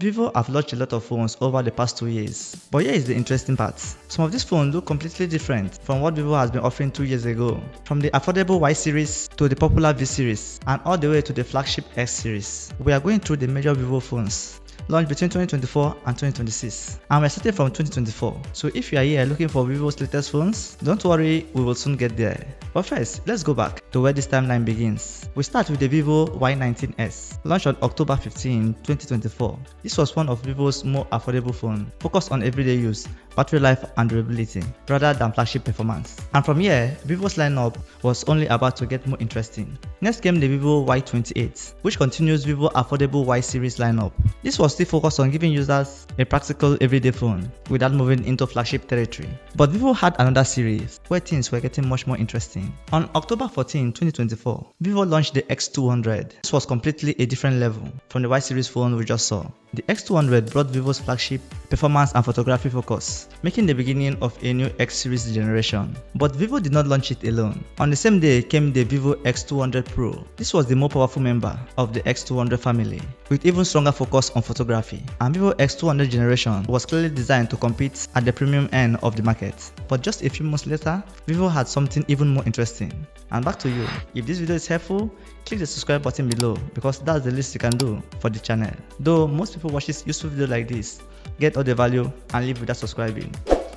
Vivo have launched a lot of phones over the past 2 years, but here is the interesting part. Some of these phones look completely different from what Vivo has been offering 2 years ago, from the affordable Y series to the popular V series and all the way to the flagship X series. We are going through the major Vivo phones launched between 2024 and 2026, and we're starting from 2024. So if you are here looking for Vivo's latest phones, don't worry, we will soon get there. But first, let's go back to where this timeline begins. We start with the Vivo Y19s, launched on October 15, 2024. This was one of Vivo's more affordable phones, focused on everyday use, battery life and durability, rather than flagship performance. And from here, Vivo's lineup was only about to get more interesting. Next came the Vivo Y28, which continues Vivo's affordable Y series lineup. This was still focused on giving users a practical everyday phone without moving into flagship territory. But Vivo had another series where things were getting much more interesting. On October 14, 2024, Vivo launched the X200. This was completely a different level from the Y series phone we just saw. The X200 brought Vivo's flagship performance and photography focus, making the beginning of a new X series generation. But Vivo did not launch it alone. On the same day came the Vivo X200 Pro. This was the more powerful member of the X200 family, with even stronger focus on photography. And Vivo X200 generation was clearly designed to compete at the premium end of the market. But just a few months later, Vivo had something even more interesting. And back to you. If this video is helpful, click the subscribe button below because that's the least you can do for the channel. Though most people watch this useful video like this, get all the value and leave without subscribing.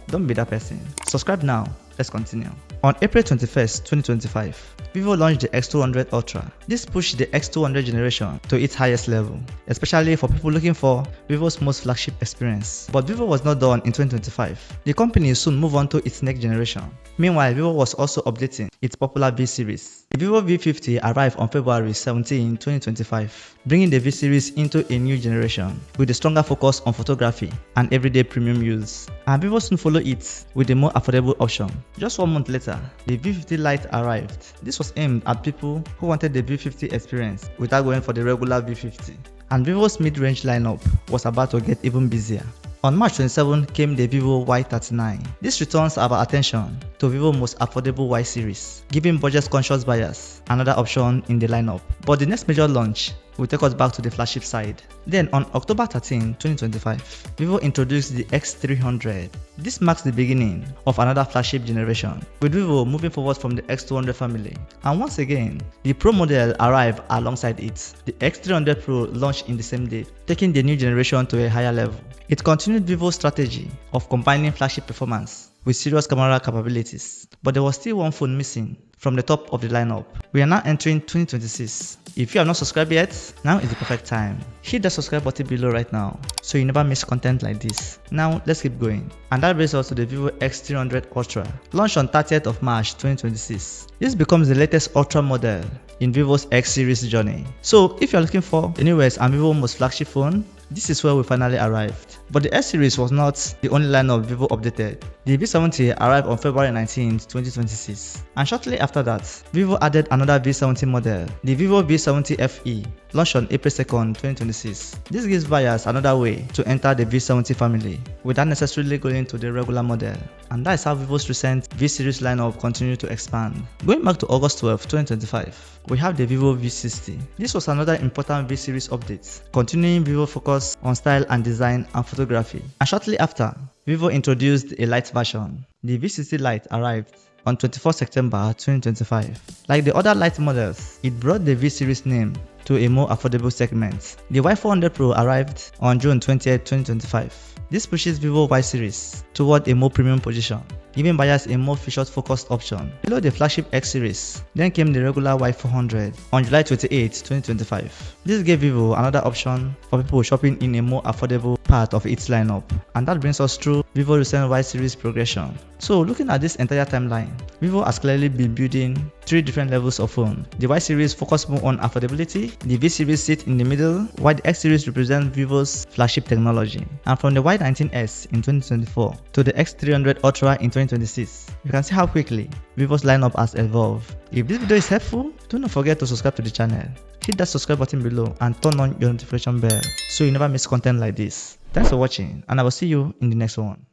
Don't be that person. Subscribe now. Let's continue. On April 21st, 2025, Vivo launched the X200 Ultra. This pushed the X200 generation to its highest level, especially for people looking for Vivo's most flagship experience. But Vivo was not done in 2025. The company soon moved on to its next generation. Meanwhile, Vivo was also updating its popular V series. The Vivo V50 arrived on February 17, 2025, bringing the V series into a new generation with a stronger focus on photography and everyday premium use. And Vivo soon followed it with a more affordable option. Just 1 month later, the V50 Lite arrived. This was aimed at people who wanted the V50 experience without going for the regular V50. And Vivo's mid-range lineup was about to get even busier. On March 27 came the Vivo Y39. This returns our attention to Vivo's most affordable Y series, giving budget-conscious buyers another option in the lineup. But the next major launch will take us back to the flagship side. Then on October 13, 2025, Vivo introduced the X300. This marks the beginning of another flagship generation, with Vivo moving forward from the X200 family. And once again, the Pro model arrived alongside it. The X300 Pro launched in the same day, taking the new generation to a higher level. It continued Vivo's strategy of combining flagship performance with serious camera capabilities. But there was still one phone missing from the top of the lineup. We are now entering 2026. If you have not subscribed yet, now is the perfect time. Hit the subscribe button below right now so you never miss content like this. Now let's keep going. And that brings us to the Vivo X300 Ultra, launched on 30th of March 2026. This becomes the latest Ultra model in Vivo's X series journey. So if you are looking for the newest and Vivo's most flagship phone, this is where we finally arrived. But the S series was not the only lineup Vivo updated. The V70 arrived on February 19, 2026. And shortly after that, Vivo added another V70 model, the Vivo V70 FE, launched on April 2, 2026. This gives buyers another way to enter the V70 family without necessarily going to the regular model. And that is how Vivo's recent V series lineup continued to expand. Going back to August 12, 2025, we have the Vivo V60. This was another important V series update, continuing Vivo focus on style and design and photography. And shortly after, Vivo introduced a light version. The V60 Lite arrived on 24 September 2025. Like the other Lite models, it brought the V series name to a more affordable segment. The Y400 Pro arrived on June 20, 2025. This pushes Vivo Y series toward a more premium position, giving buyers a more feature-focused option. Below the flagship X series, then came the regular Y400 on July 28, 2025. This gave Vivo another option for people shopping in a more affordable part of its lineup. And that brings us through Vivo's recent Y series progression. So looking at this entire timeline, Vivo has clearly been building 3 different levels of phone. The Y series focus more on affordability, the V series sit in the middle, while the X series represents Vivo's flagship technology. And from the Y19s in 2024 to the X300 Ultra in 2026, you can see how quickly Vivo's lineup has evolved. If this video is helpful, do not forget to subscribe to the channel. Hit that subscribe button below and turn on your notification bell so you never miss content like this. Thanks for watching, and I will see you in the next one.